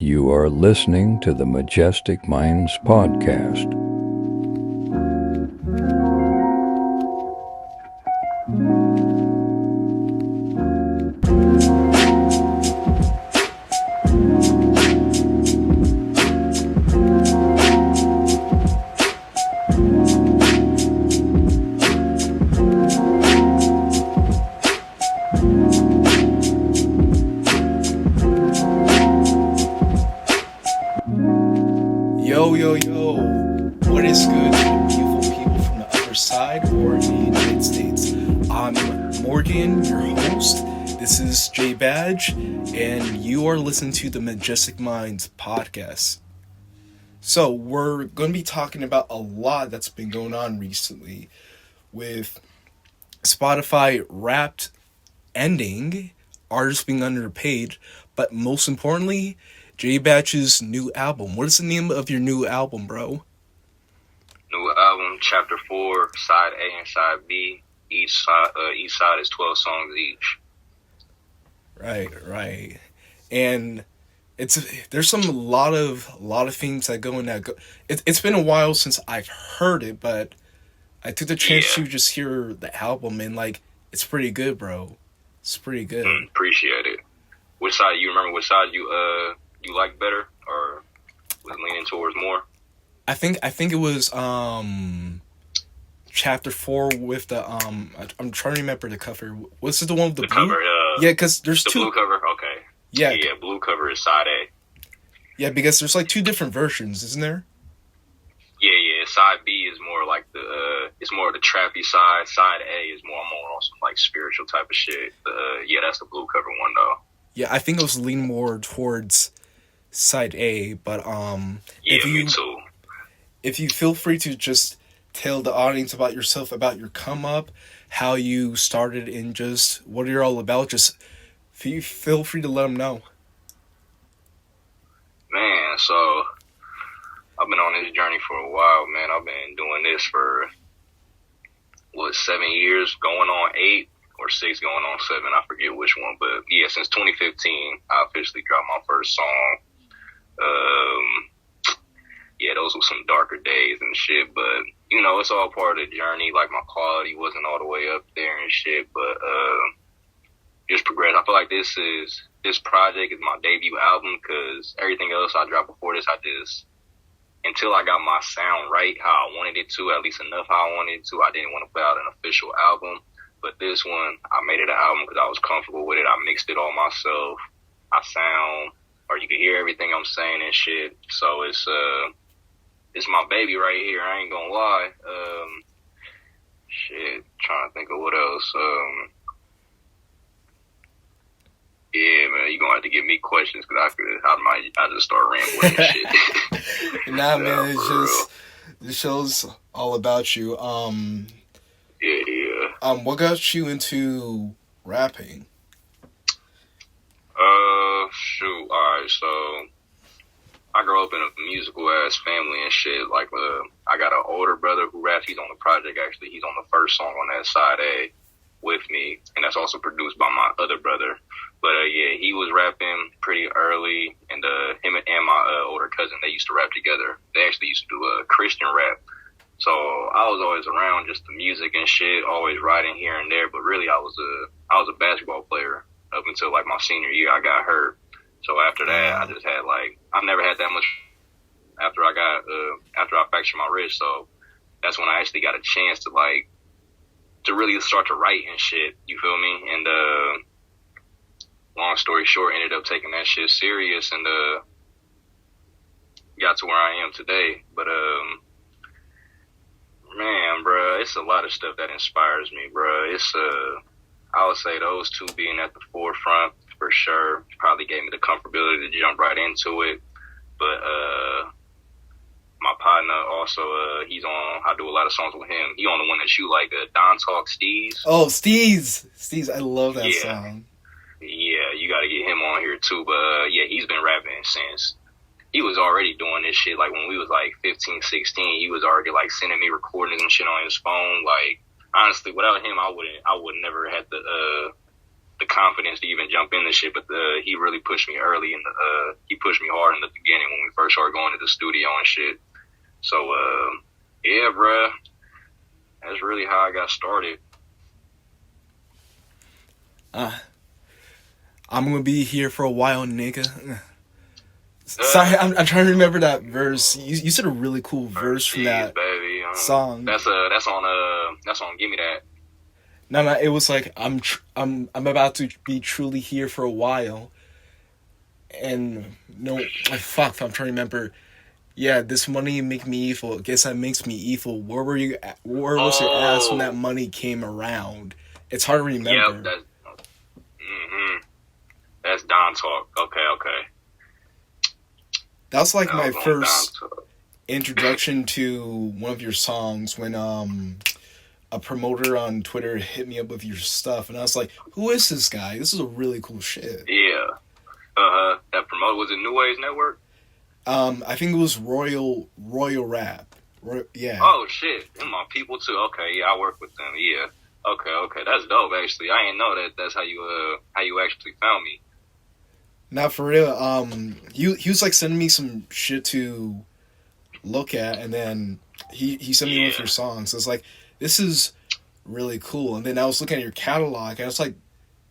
You are listening to the Maje tic Mindz podcast. Yo, what is good, beautiful people from the other side or in the United States? I'm Morgan, your host. This is JBadge, and you are listening to the Maje tic Mindz podcast. So, we're going to be talking about a lot that's been going on recently with Spotify Wrapped ending, artists being underpaid, but most importantly, JBadge's new album. What is the name of your new album, bro? New album, Chapter 4, Side A and Side B. Each side is 12 songs each. Right. And there's a lot of themes that go in that. It's been a while since I've heard it, but I took the chance to just hear the album, and it's pretty good, bro. It's pretty good. Appreciate it. Which side, you remember which side you like better, or was leaning towards more? I think it was Chapter 4 with the I'm trying to remember the cover. What's the one with the blue cover? Yeah, because there's the two. Blue cover. Okay. Yeah, blue cover is side A. Yeah, because there's two different versions, isn't there? Yeah. Side B is more like it's more of the trappy side. Side A is more on some spiritual type of shit. That's the blue cover one though. Yeah, I think it was leaning more towards Side A, but me too. If you feel free to just tell the audience about yourself, about your come up, how you started, and just what you're all about, just feel free to let them know. Man, so I've been on this journey for a while, man. I've been doing this for 7 years, going on 8 or 6, going on 7. I forget which one, but yeah, since 2015, I officially dropped my first song. Those were some darker days and shit, but it's all part of the journey. My quality wasn't all the way up there and shit, but just progress. I feel like this project is my debut album, because everything else I dropped before this, until I got my sound right how I wanted it to, at least enough how I wanted it to, I didn't want to put out an official album. But this one, I made it an album because I was comfortable with it. I mixed it all myself. You can hear everything I'm saying and shit. So it's my baby right here. I ain't gonna lie. Trying to think of what else. Man, you gonna have to give me questions, because I just start rambling and shit. Nah, man, it shows all about you. What got you into rapping? Alright, so I grew up in a musical ass family and shit. I got an older brother who raps. He's on the project, actually. He's on the first song on that side A with me, and that's also produced by my other brother. But he was rapping pretty early, and him and my older cousin, they used to rap together. They actually used to do a Christian rap. So I was always around just the music and shit, always writing here and there. But really, I was a basketball player up until my senior year. I got hurt. So after that, I just had I never had that much after I fractured my wrist. So that's when I actually got a chance to really start to write and shit. You feel me? And long story short, ended up taking that shit serious and got to where I am today. But man, bruh, it's a lot of stuff that inspires me, bruh. I would say those two being at the forefront for sure probably gave me the comfortability to jump right into it. But my partner also, I do a lot of songs with him. He on the one that you like, Don Talk Steez. Oh, Steez, I love that song. Yeah, you got to get him on here too. But he's been rapping since he was already doing this shit. When we was 15, 16, he was already sending me recordings and shit on his phone. Honestly, without him, I would never had the confidence to even jump in the shit. But he really pushed me early he pushed me hard in the beginning when we first started going to the studio and shit. So yeah, bruh, that's really how I got started. I'm gonna be here for a while, nigga. Sorry, I'm trying to remember that verse. You said a really cool verse from that baby. song. That's on Give Me That. No, it was like I'm about to be truly here for a while, and no, fuck, I'm trying to remember. Yeah, this money make me evil. Guess that makes me evil. Where were you? Where was your ass when that money came around? It's hard to remember. Yep, that's Don talk. Okay. That was like my first introduction to one of your songs when a promoter on Twitter hit me up with your stuff, and I was like, "Who is this guy? This is a really cool shit." Yeah. That promoter was it New Ways Network? I think it was Royal Rap. Yeah. Oh shit, they're my people too. Okay, yeah, I work with them. Yeah. Okay, that's dope. Actually, I didn't know that. That's how you actually found me. Not for real. He was like sending me some shit to look at, and then he sent me one of your songs. So it's like, this is really cool. And then I was looking at your catalog, and I was like,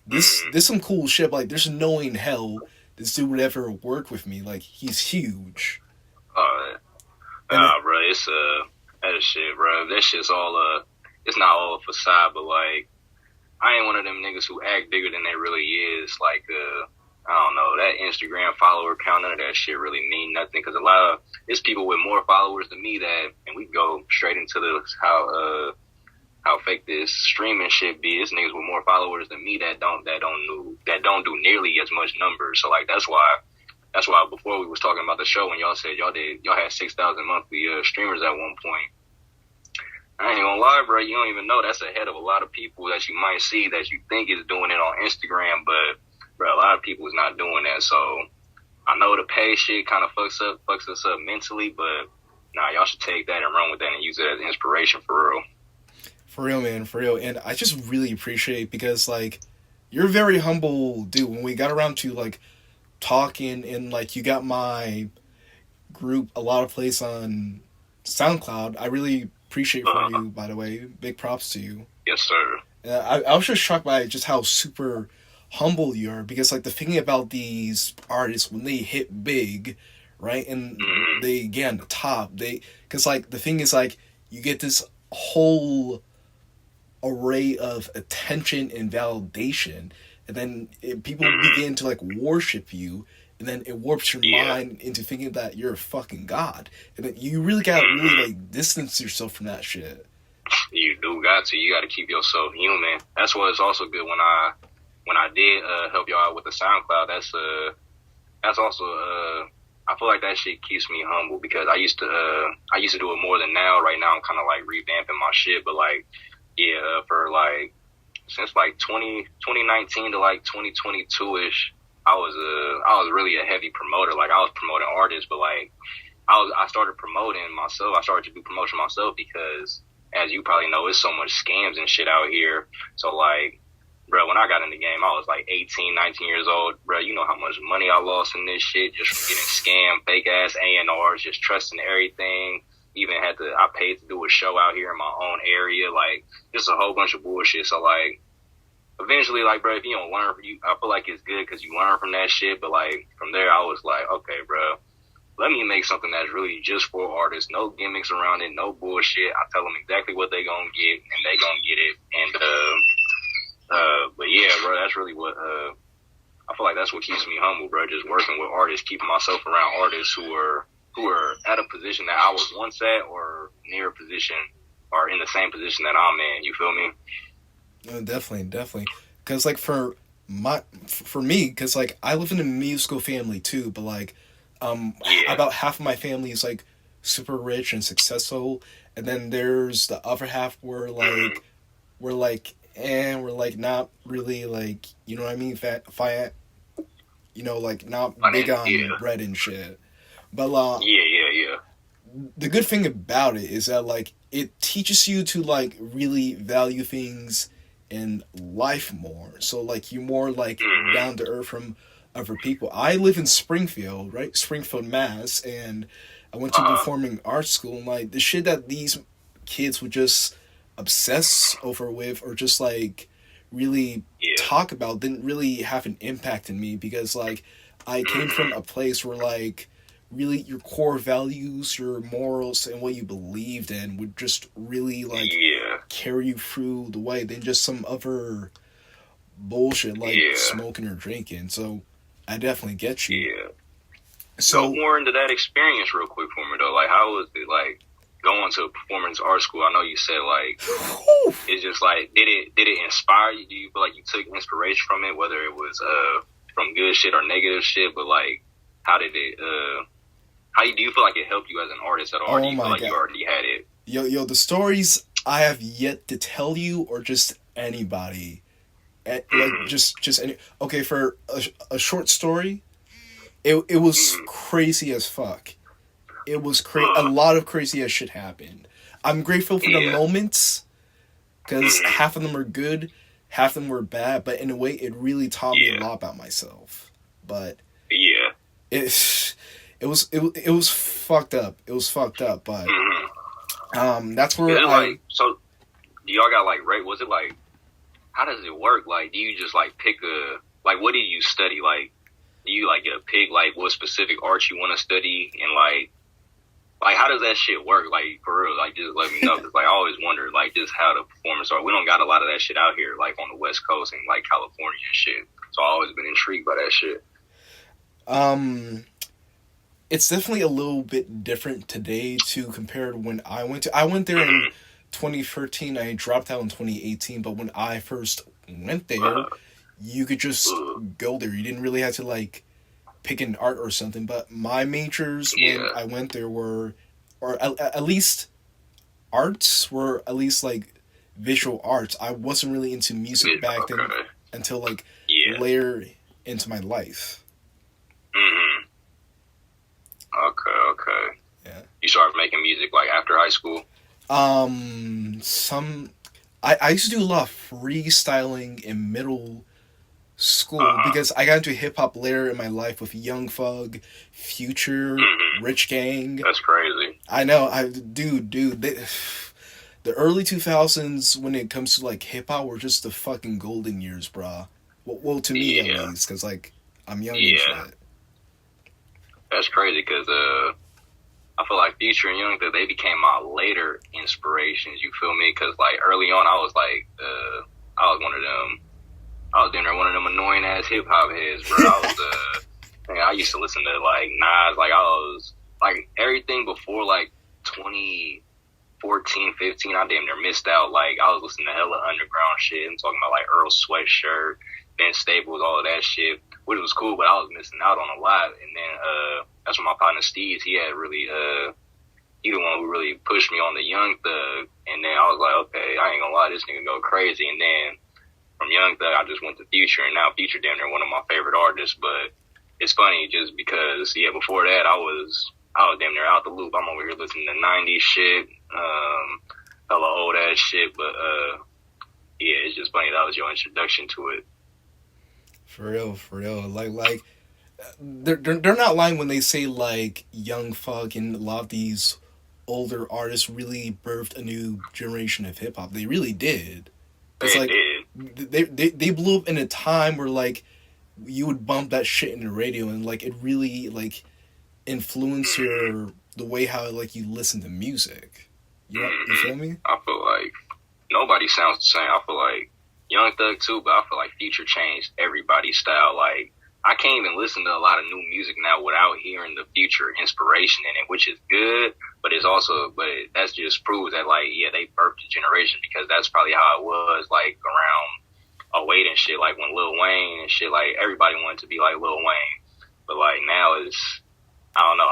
this some cool shit. But like, there's no in hell this dude would ever work with me. Like, he's huge. Bro, it's that shit, bro. That shit's all it's not all a facade, but like, I ain't one of them niggas who act bigger than they really is. Like, I don't know, that Instagram follower count, none of that shit really mean nothing. Because it's people with more followers than me and we go straight into how fake this streaming shit be. It's niggas with more followers than me that don't do nearly as much numbers. So like, that's why before we was talking about the show when y'all said y'all had 6,000 monthly streamers at one point. I ain't gonna lie, bro. You don't even know that's ahead of a lot of people that you might see that you think is doing it on Instagram, but bro, a lot of people is not doing that. So I know the pay shit kind of fucks us up mentally, but nah, y'all should take that and run with that and use it as inspiration for real. For real, man, for real. And I just really appreciate, because like, you're a very humble dude. When we got around to like talking, and like, you got my group a lot of plays on SoundCloud, I really appreciate for you, by the way. Big props to you. Yes, sir. I was just shocked by just how super humble you are, because like, the thing about these artists, when they hit big, right, and they get on the top, because like, the thing is like, you get this whole array of attention and validation, and then people begin to like worship you, and then it warps your mind into thinking that you're a fucking god, and then you really gotta really like distance yourself from that shit. You do got to. You got to keep yourself human. That's why it's also good when I did help y'all out with the SoundCloud. That's also I feel like that shit keeps me humble, because I used to do it more than now. Right now I'm kind of like revamping my shit, but like, yeah, for like since like 2019 to like 2022ish, I was really a heavy promoter. Like, I was promoting artists, but like I started promoting myself. I started to do promotion myself because, as you probably know, it's so much scams and shit out here. So like, bro, when I got in the game, I was like 18, 19 years old. Bro, you know how much money I lost in this shit just from getting scammed, fake ass A&Rs, just trusting everything. Even I paid to do a show out here in my own area, like, just a whole bunch of bullshit. So like, eventually, like, bro, if you don't learn, I feel like it's good because you learn from that shit. But like, from there, I was like, okay, bro, let me make something that's really just for artists. No gimmicks around it, no bullshit. I tell them exactly what they gonna get, and they gonna get it. And but yeah, bro, that's really what I feel like that's what keeps me humble, bro. Just working with artists, keeping myself around artists who are at a position that I was once at, or near a position, or in the same position that I'm in. You feel me? Definitely. Because like, for me, because like, I live in a musical family too, but like, about half of my family is like super rich and successful, and then there's the other half where like we're like not really, like, you know what I mean, you know, like, not big on bread and shit. But yeah. The good thing about it is that like, it teaches you to like really value things in life more. So like you're more like down to earth from other people. I live in Springfield, right? Springfield, Mass, and I went to performing arts school, and like the shit that these kids would just obsess over with or just like really talk about didn't really have an impact in me, because like I came from a place where like really your core values, your morals, and what you believed in would just really like carry you through the way than just some other bullshit like smoking or drinking. So I definitely get you. Yeah. So more into that experience real quick for me though. Like, how was it like going to performance art school? I know you said like it's just like did it inspire you? Do you feel like you took inspiration from it, whether it was from good shit or negative shit? But like, how did it? How do you feel like it helped you as an artist at all? Or do you feel like you already had it? Yo, the stories I have yet to tell you, or just anybody, like just any. Okay, for a short story, it was crazy as fuck. It was a lot of crazy as shit happened. I'm grateful for the moments, because half of them are good, half of them were bad. But in a way, it really taught me a lot about myself. But it was fucked up. It was fucked up, but that's where like, so y'all got like, right? Was it like, how does it work? Like, do you just like pick like, what do you study? Like, do you like get a pick like what specific art you want to study, and like how does that shit work? Like, for real, like just let me know, because like I always wondered like just how the performance art. We don't got a lot of that shit out here, like on the West Coast and like California and shit. So I've always been intrigued by that shit. It's definitely a little bit different today to compare to when I went to. I went there in 2013. I dropped out in 2018. But when I first went there, you could just go there. You didn't really have to like pick an art or something. But my majors when I went there were, or at least arts were at least like visual arts. I wasn't really into music back then until like later into my life. Okay. Yeah. You started making music like after high school? I used to do a lot of freestyling in middle school because I got into hip hop later in my life with Young Thug, Future, Rich Gang. That's crazy. I know. Dude. The early 2000s when it comes to like hip hop were just the fucking golden years, brah. Well, to me at least, because like I'm young and shit. That's crazy, because I feel like Future and Young Thug, they became my later inspirations, you feel me? Because like early on, I was like, I was one of them. I was one of them annoying ass hip hop heads, bro. I used to listen to like Nas, like I was like everything before like 2014, 15. I damn near missed out. Like I was listening to hella underground shit. I'm talking about like Earl Sweatshirt, Ben Staples, all of that shit, which was cool, but I was missing out on a lot. And then that's when my partner Steez, he had really he the one who really pushed me on the Young Thug. And then I was like, okay, I ain't gonna lie, this nigga go crazy. And then from Young Thug, I just went to Future, and now Future damn near one of my favorite artists. But it's funny just because before that I was damn near out the loop. I'm over here listening to 90s shit, hella old ass shit. But it's just funny that was your introduction to it. For real. Like they're not lying when they say like Young Thug and a lot of these older artists really birthed a new generation of hip hop. They really did. It's like they blew up in a time where like you would bump that shit in the radio, and like it really like influenced the way how like you listen to music. You feel me? I feel like nobody sounds the same. I feel like Young Thug too, but I feel like Future changed everybody's style. Like I can't even listen to a lot of new music now without hearing the Future inspiration in it, which is good, but that just proves that like, they birthed a generation, because that's probably how it was like around 08 and shit, like when Lil Wayne and shit, like everybody wanted to be like Lil Wayne. But like now I don't know,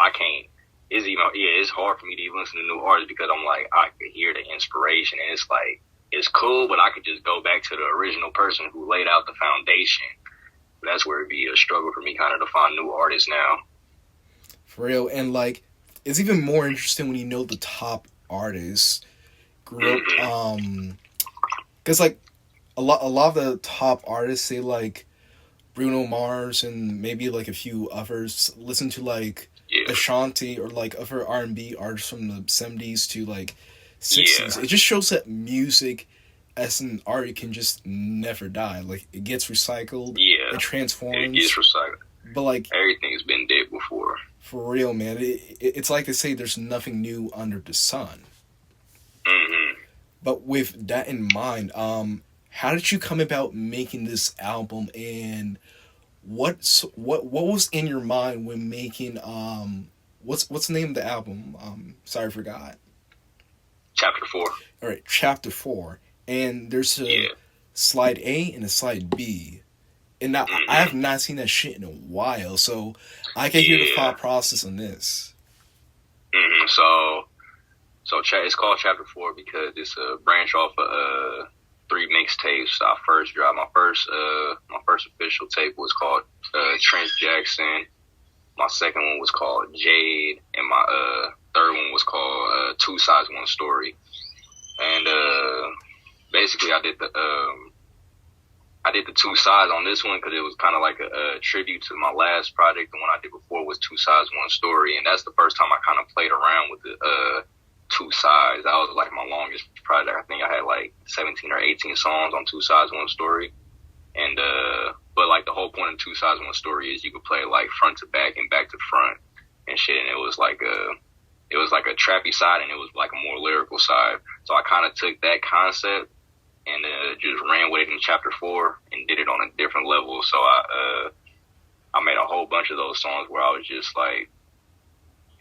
it's hard for me to even listen to new artists, because I'm like, I could hear the inspiration, and it's like, it's cool, but I could just go back to the original person who laid out the foundation. That's where it'd be a struggle for me kind of to find new artists now. For real. And like, it's even more interesting when you know the top artists grew up. Because like, a lot of the top artists, they like Bruno Mars and maybe like a few others, listen to like Yeah, Ashanti or like other R&B artists from the 70s to like yeah, 60s. It just shows that music as an art can just never die. Like it gets recycled, yeah. it It gets transforms, recycled. but like Everything's been dead before. for real, man, it's like they say there's nothing new under the sun. Hmm. But with that in mind, how did you come about making this album, and what was in your mind when making what's the name of the album? Sorry, I forgot. Chapter 4. All right, chapter 4, and there's a Yeah. slide A and a slide B, and now I have Hmm. not seen that shit in a while, so I can hear the Yeah. thought process on this. It's called Chapter 4 because it's a branch off of 3 mixtapes. I first dropped my first official tape was called Trent Jackson. My second one was called Jade, and my third one was called Two Sides One Story. And basically, I did the two sides on this one because it was kind of like a tribute to my last project. The one I did before was Two Sides One Story, and that's the first time I kind of played around with the two sides. That was like my longest project. I think I had like 17 or 18 songs on Two Sides One Story, and but like the whole point of Two Sides One Story is you could play like front to back and back to front and shit, and it was like a trappy side and it was like a more lyrical side. So I kind of took that concept and just ran with it in chapter 4 and did it on a different level. So I made a whole bunch of those songs where I was just like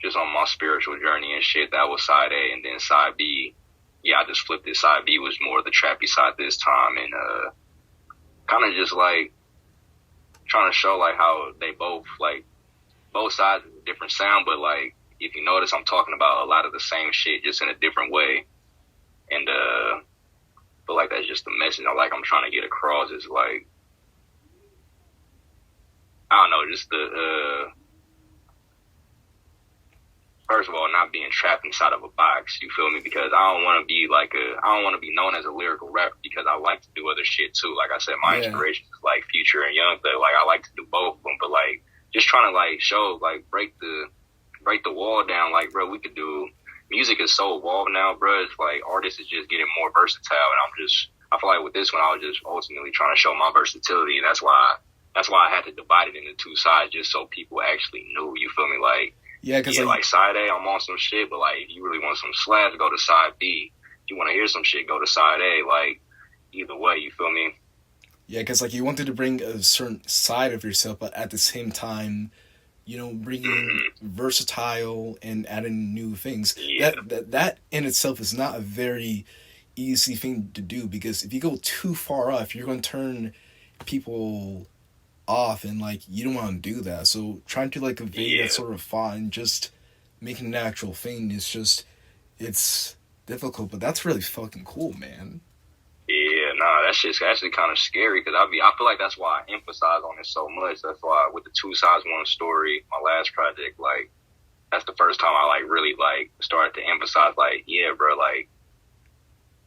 just on my spiritual journey and shit. That was side A, and then side B, yeah, I just flipped it. Side B was more the trappy side this time, and kind of just like trying to show like how they both sides is a different sound, but like if you notice, I'm talking about a lot of the same shit just in a different way, and but like that's just the message I'm trying to get across is like I don't know, just the first of all, not being trapped inside of a box, you feel me? Because I don't want to be known as a lyrical rapper because I like to do other shit too. Like I said, my inspiration is like Future and Young Thug. Like I like to do both of them, but like just trying to like show, like break the wall down. Like, bro, we could do music is so evolved now, bro. It's like artists is just getting more versatile, and I feel like with this one, I was just ultimately trying to show my versatility, and that's why I had to divide it into two sides just so people actually knew. You feel me? Like. Yeah, because like side A, I'm on some shit, but like if you really want some slaps, go to side B. If you want to hear some shit, go to side A. Like either way, you feel me? Yeah, because like you wanted to bring a certain side of yourself, but at the same time, bringing versatile and adding new things. Yeah. That in itself is not a very easy thing to do, because if you go too far off, you're going to turn people off, and like you don't want to do that. So trying to like evade that sort of thought and just making an actual thing is just, it's difficult, but that's really fucking cool, man. Yeah, nah, that shit's actually kind of scary because I feel like that's why I emphasize on it so much. That's why with the Two Sides One Story, my last project, like that's the first time I like really like started to emphasize like, yeah, bro, like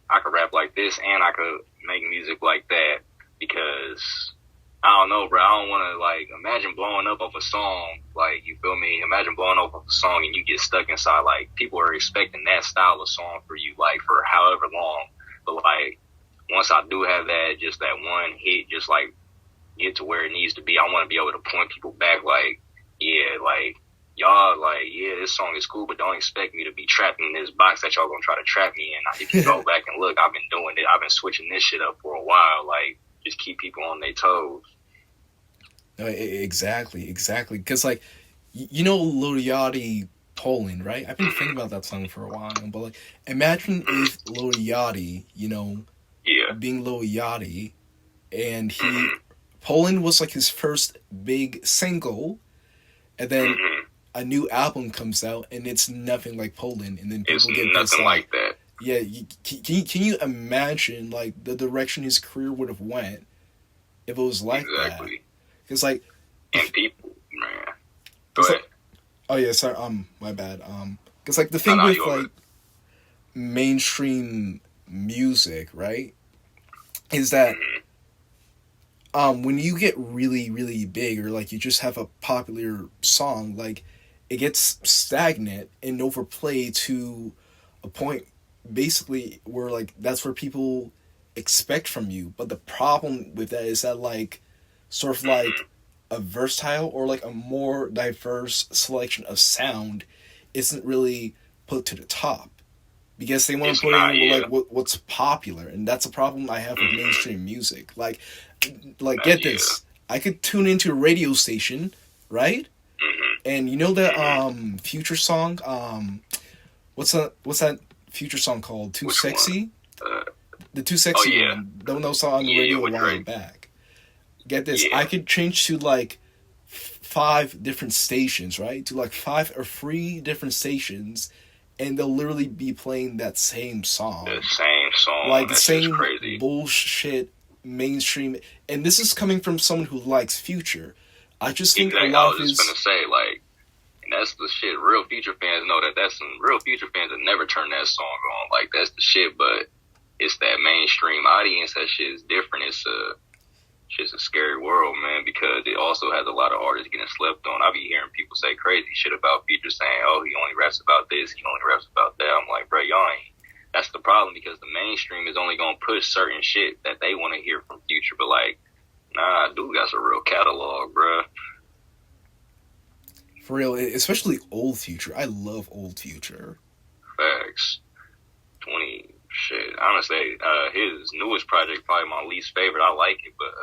I could rap like this and I could make music like that, because I don't know, bro. I don't want to, like, imagine blowing up off a song. Like, you feel me? Imagine blowing up off a song and you get stuck inside. Like, people are expecting that style of song for you, like, for however long. But, like, once I do have that, just that one hit, just, like, get to where it needs to be, I want to be able to point people back, like, yeah, like, y'all, like, yeah, this song is cool, but don't expect me to be trapped in this box that y'all gonna try to trap me in. If you go back and look, I've been doing it. I've been switching this shit up for a while, like, just keep people on their toes. Exactly. Because, like, Lil Yachty Poland, right? I've been thinking about that song for a while, but, like, imagine if Lil Yachty, being Lil Yachty, and Poland was, like, his first big single, and then a new album comes out, and it's nothing like Poland, and then people get pissed off. Like that. Yeah, can you imagine, like, the direction his career would have went if it was like that? Because, like... And people, man. Go ahead. Like, oh, yeah, sorry, my bad. Because, like, the thing with, like, mainstream music, right? is that when you get really, really big, or like you just have a popular song, like it gets stagnant and overplayed to a point basically where like that's where people expect from you. But the problem with that is that like sort of like a versatile or like a more diverse selection of sound isn't really put to the top because they want to put in like what's popular, and that's a problem I have with mainstream music. Like get this, I could tune into a radio station, right? And you know that Future song, what's that Future song called? Too Which Sexy? The Too Sexy one. Those on the radio a while back. Get this, I could change to like 5 different stations, right? To like 5 or 3 different stations, and they'll literally be playing that same song. The same song. Like the same bullshit mainstream. And this is coming from someone who likes Future. I just think a lot of his... I was just gonna say, like, and that's the shit. Real Future fans know that that's some real Future fans that never turn that song on. Like, that's the shit, but it's that mainstream audience. That shit is different. It's a scary world, man, because it also has a lot of artists getting slept on. I be hearing people say crazy shit about Future, saying, oh, he only raps about this, he only raps about that. I'm like, bro, y'all ain't. That's the problem, because the mainstream is only gonna push certain shit that they want to hear from Future, but like, nah, dude got a real catalog, bruh. For real, especially old Future. I love old Future. Facts. 20, shit. Honestly, his newest project probably my least favorite. I like it, but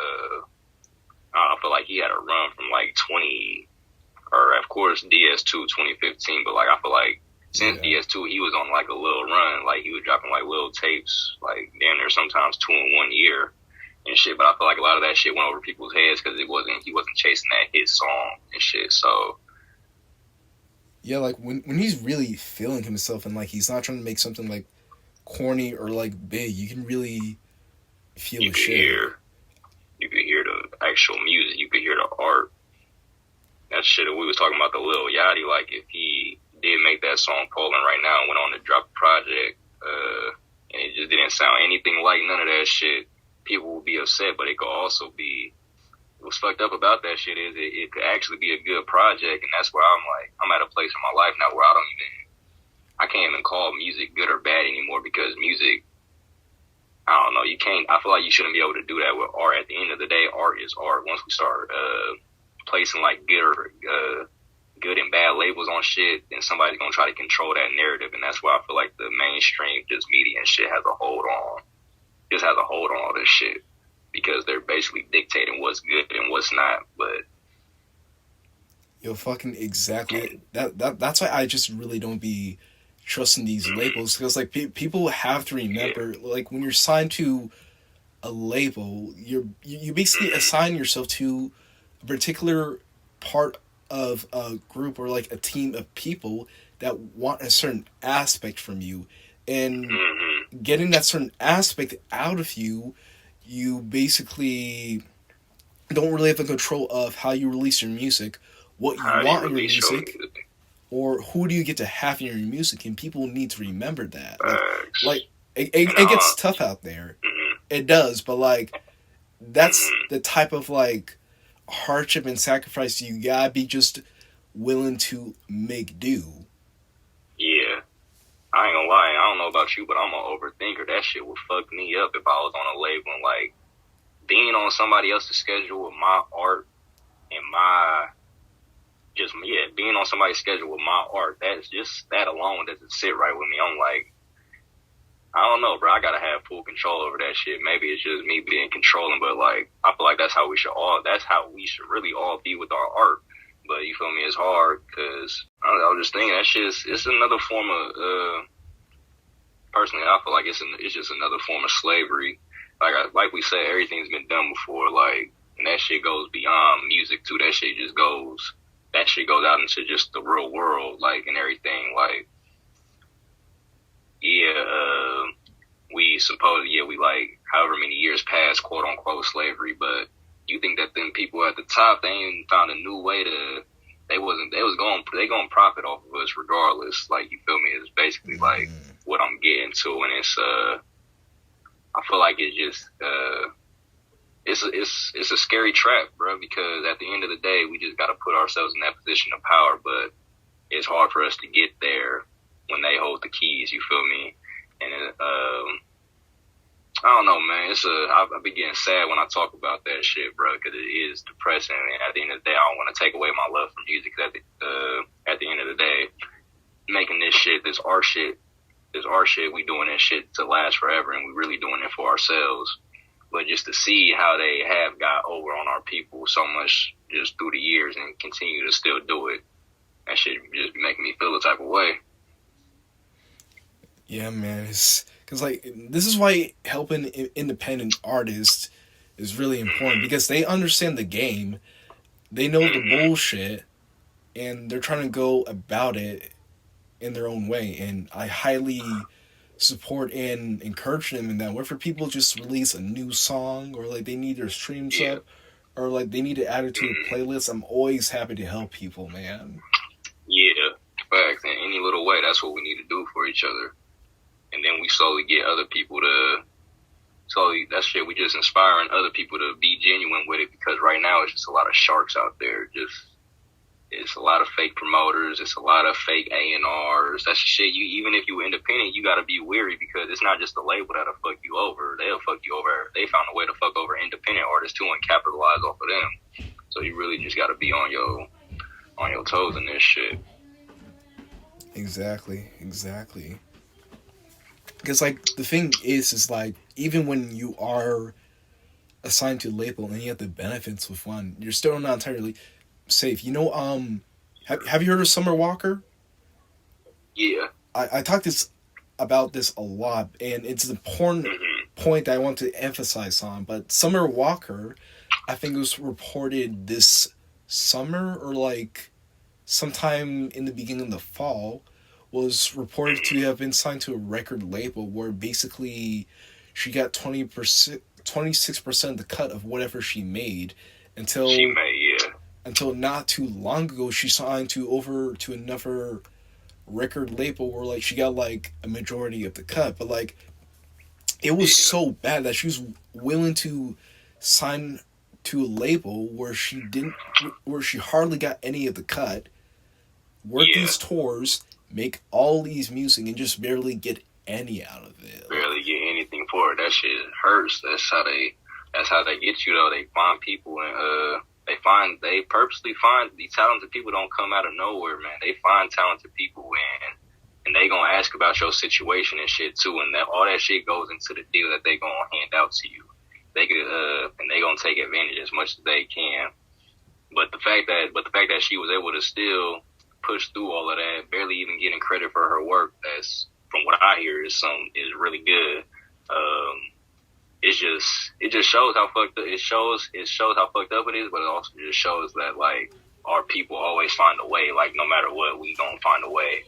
I feel like he had a run from like 20, or of course DS2 2015, but like I feel like since DS2 he was on like a little run. Like he was dropping like little tapes, like damn near sometimes 2 in 1 year. And shit, but I feel like a lot of that shit went over people's heads because he wasn't chasing that hit song and shit. So yeah, like when he's really feeling himself and like he's not trying to make something like corny or like big, you can really feel the shit. You can hear the actual music. You can hear the art. That shit. We was talking about the Lil Yachty. Like if he did make that song "Poland" right now and went on to drop a project, and it just didn't sound anything like none of that shit, people will be upset, but it could also be, what's fucked up about that shit is it could actually be a good project, and that's where I'm at a place in my life now where I can't even call music good or bad anymore, because music, I don't know, I feel like you shouldn't be able to do that with art. At the end of the day, art is art. Once we start placing like good and bad labels on shit, then somebody's gonna try to control that narrative, and that's why I feel like the mainstream just media and shit has a hold on all this shit, because they're basically dictating what's good and what's not. But yo, fucking exactly. That's why I just really don't be trusting these labels, because like people have to remember, like when you're signed to a label, you basically assign yourself to a particular part of a group or like a team of people that want a certain aspect from you, and getting that certain aspect out of you, you basically don't really have the control of how you release your music, what you want in your music, or who do you get to have in your music, and people need to remember that. Like it gets tough out there. It does, but like that's the type of like hardship and sacrifice you gotta be just willing to make do. Yeah. I ain't gonna lie, I don't know about you, but I'm an overthinker. That shit would fuck me up if I was on a label, and like being on somebody else's schedule with my art and being on somebody's schedule with my art, that's just, that alone doesn't sit right with me. I'm like, I don't know, bro. I gotta have full control over that shit. Maybe it's just me being controlling, but like, I feel like that's how we should really all be with our art. But you feel me? It's hard because I was just thinking that shit it's another form of, personally, I feel like it's just another form of slavery. Like we said, everything's been done before, like, and that shit goes beyond music too. That shit goes out into just the real world, like, and everything. Like, we like however many years past quote unquote slavery, but you think that them people at the top, they ain't found a new way to, they gonna profit off of us regardless. Like, you feel me? It's basically like what I'm getting to, and it's I feel like it's just it's a scary trap, bro. Because at the end of the day, we just got to put ourselves in that position of power, but it's hard for us to get there when they hold the keys. You feel me? And I don't know, man. I be getting sad when I talk about that shit, bro, because it is depressing. And at the end of the day, I don't want to take away my love for music. Cause at the end of the day, making this art shit, we doing this shit to last forever, and we really doing it for ourselves. But just to see how they have got over on our people so much just through the years and continue to still do it, that shit just be making me feel a type of way. Yeah, man. Because, like, this is why helping independent artists is really important. Because they understand the game. They know the bullshit. And they're trying to go about it in their own way. And I highly support and encourage them in that. Where for people just release a new song, or, like, they need their streams up, or, like, they need to add it to a playlist, I'm always happy to help people, man. Yeah, facts. In any little way, that's what we need to do for each other. And then we slowly get other people that shit, we just inspiring other people to be genuine with it, because right now it's just a lot of sharks out there. It's a lot of fake promoters. It's a lot of fake A&Rs. That's the shit. Even if you independent, you got to be wary, because it's not just the label that'll fuck you over. They'll fuck you over. They found a way to fuck over independent artists too and capitalize off of them. So you really just got to be on your toes in this shit. Exactly. Because, like, the thing is like, even when you are assigned to a label and you have the benefits with one, you're still not entirely safe. You know, have you heard of Summer Walker? Yeah. I talk about this a lot, and it's an important point that I want to emphasize on. But Summer Walker, I think it was reported this summer, or, like, sometime in the beginning of the fall, was reported to have been signed to a record label where basically she got 26% of the cut of whatever she made until not too long ago she signed over to another record label where, like, she got, like, a majority of the cut. But, like, it was so bad that she was willing to sign to a label where she hardly got any of the cut, work these tours, make all these music, and just barely get any out of it. Barely get anything for it. That shit hurts. That's how they get you, though. They find people, and they purposely find these talented people. Don't come out of nowhere, man. They find talented people, and they gonna ask about your situation and shit too, and all that shit goes into the deal that they gonna hand out to you. They could, and they gonna take advantage as much as they can. But the fact that she was able to still push through all of that, barely even getting credit for her work, that's, from what I hear, is really good. It just shows how fucked up it shows how fucked up it is, but it also just shows that, like, our people always find a way. Like, no matter what, we gonna find a way.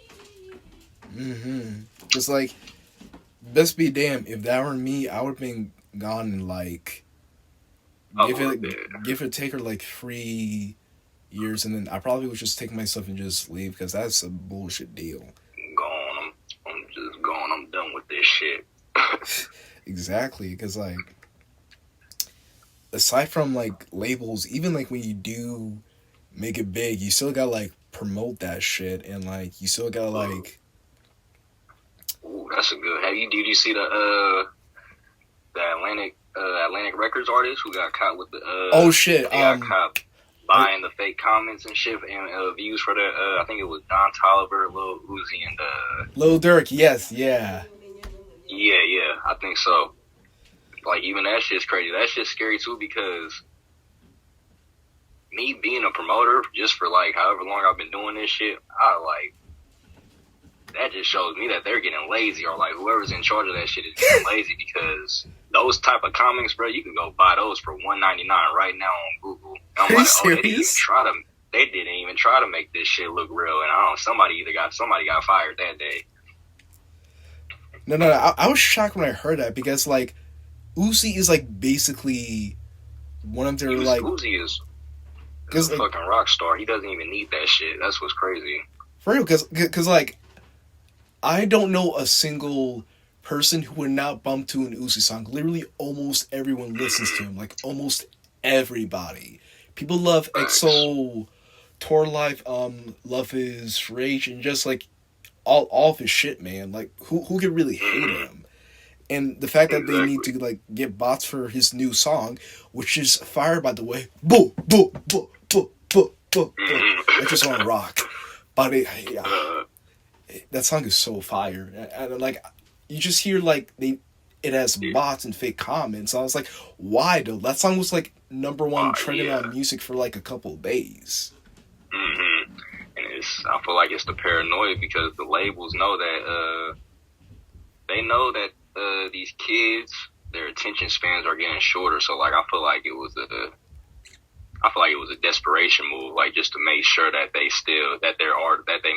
Just, like, best be damned, if that were me, I would have been gone in, like, give it take her like 3 years, and then I probably would just take myself and just leave, because that's a bullshit deal. I'm just gone. I'm done with this shit. Exactly, because, like, aside from, like, labels, even, like, when you do make it big, you still gotta, like, promote that shit, and, like, you still gotta, like... Ooh, that's a good... Did you see the Atlantic Records artist who got caught with the... oh, shit. They got caught buying the fake comments and shit and views for the... I think it was Don Toliver, Lil Uzi, and... Lil Durk, yes, yeah. Yeah, I think so. Like, even that shit's crazy. That shit's scary, too, because me being a promoter, just for, like, however long I've been doing this shit, that just shows me that they're getting lazy, or, like, whoever's in charge of that shit is getting lazy, because those type of comics, bro, you can go buy those for $1.99 right now on Google. And I'm like, serious? They didn't even try to make this shit look real, and somebody got fired that day. No, I was shocked when I heard that, because, like, Uzi is, like, basically one of their, like... Uzi is a fucking rock star. He doesn't even need that shit. That's what's crazy. For real, because, like, I don't know a single person who would not bump to an Uzi song. Literally, almost everyone listens to him. Like, almost everybody. People love EXO, Tour Life, Love Is Rage, and just, like, all of his shit, man. Like, who could really hate him? And the fact that they need to, like, get bots for his new song, which is fire, by the way. Boo, boo, boo, boo, boo, boo, boo. That just on rock. But that song is so fire. And like, you just hear, like, it has bots and fake comments. I was like, why, though? That song was, like, #1 trending on music for, like, a couple of days. Mm-hmm. And I feel like it's the paranoia, because the labels know that, they know that these kids, their attention spans are getting shorter. So, like, I feel like it was a desperation move, like, just to make sure that they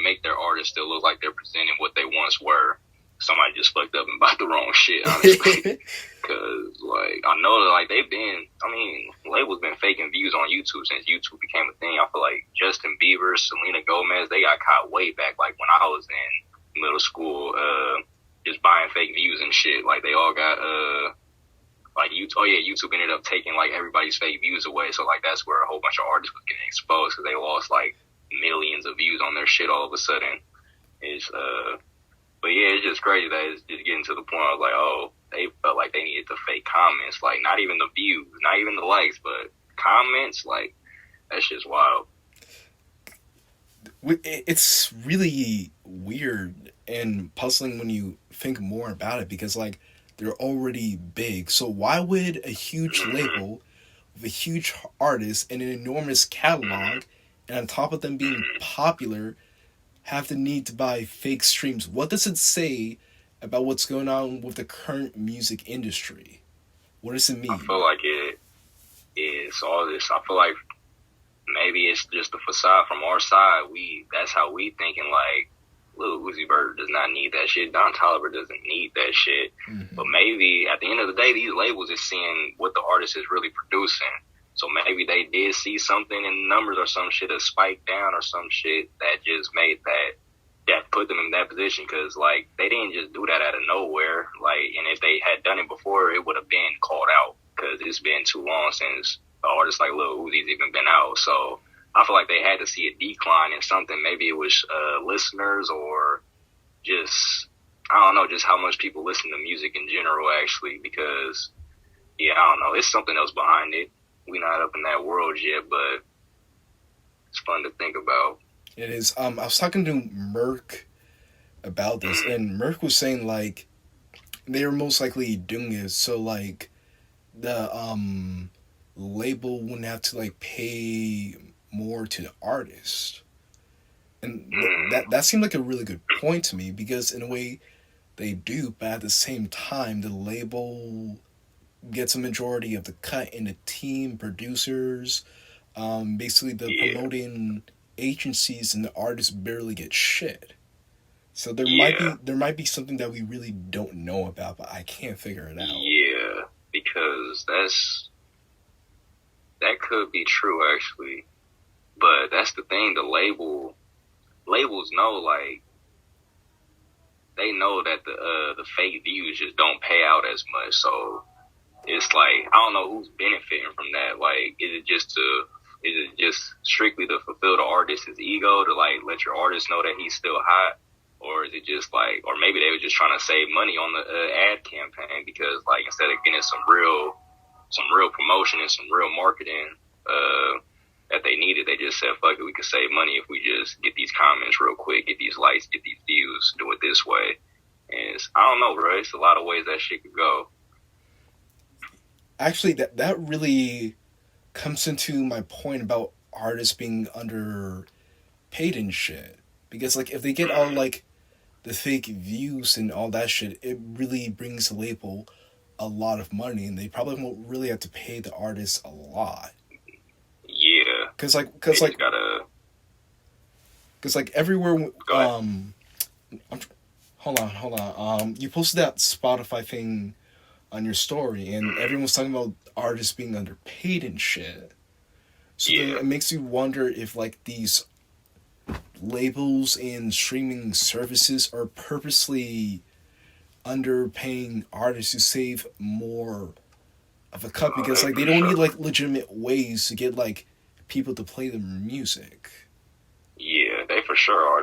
make their artists still look like they're presenting what they once were. Somebody just fucked up and bought the wrong shit, honestly. Because, like, I know that, like, labels been faking views on YouTube since YouTube became a thing. I feel like Justin Bieber, Selena Gomez, they got caught way back, like, when I was in middle school, just buying fake views and shit. Like, they all got, YouTube ended up taking, like, everybody's fake views away. So, like, that's where a whole bunch of artists was getting exposed, because they lost, like, millions of views on their shit all of a sudden. But yeah, it's just crazy that it's just getting to the point of, like, oh, they felt like they needed the fake comments. Like, not even the views, not even the likes, but comments. Like, that's just wild. It's really weird and puzzling when you think more about it, because, like, they're already big. So why would a huge label with a huge artist and an enormous catalog, and on top of them being popular, have the need to buy fake streams? What does it say about what's going on with the current music industry? What does it mean? I feel like it is all this. I feel like maybe it's just a facade from our side. That's how we thinking, like, Lil Uzi Vert does not need that shit. Don Toliver doesn't need that shit. Mm-hmm. But maybe at the end of the day, these labels is seeing what the artist is really producing. So maybe they did see something in the numbers or some shit, a spike down or some shit that just made that put them in that position. Because, like, they didn't just do that out of nowhere. Like, and if they had done it before, it would have been called out, because it's been too long since an artist like Lil Uzi's even been out. So I feel like they had to see a decline in something. Maybe it was listeners, or just, I don't know, just how much people listen to music in general, actually. Because, yeah, I don't know, it's something else behind it. We're not up in that world yet, but it's fun to think about. It is. I was talking to Merc about this, and Merc was saying, like, they were most likely doing it so, like, the label wouldn't have to, like, pay more to the artist. And that seemed like a really good point to me, because in a way they do, but at the same time the label gets a majority of the cut, in the team, producers, basically the promoting agencies, and the artists barely get shit. So there might be something that we really don't know about, but I can't figure it out. Yeah, because that could be true, actually. But that's the thing, labels know, like, they know that the fake views just don't pay out as much. So it's like, I don't know who's benefiting from that. Like, is it just strictly to fulfill the artist's ego, to, like, let your artist know that he's still hot? Or is it just like, or maybe they were just trying to save money on the ad campaign, because, like, instead of getting some real promotion and some real marketing that they needed, they just said, fuck it, we can save money if we just get these comments real quick, get these likes, get these views, do it this way. And I don't know, bro. It's a lot of ways that shit could go. Actually, that really comes into my point about artists being underpaid and shit. Because, like, if they get all, like, the fake views and all that shit, it really brings the label a lot of money, and they probably won't really have to pay the artists a lot. Yeah. Cause everywhere, hold on. You posted that Spotify thing on your story, and everyone's talking about artists being underpaid and shit. So then it makes you wonder if, like, these labels and streaming services are purposely underpaying artists to save more of a cut, because They like for they don't need sure. like legitimate ways to get like people to play their music. Yeah, they for sure are.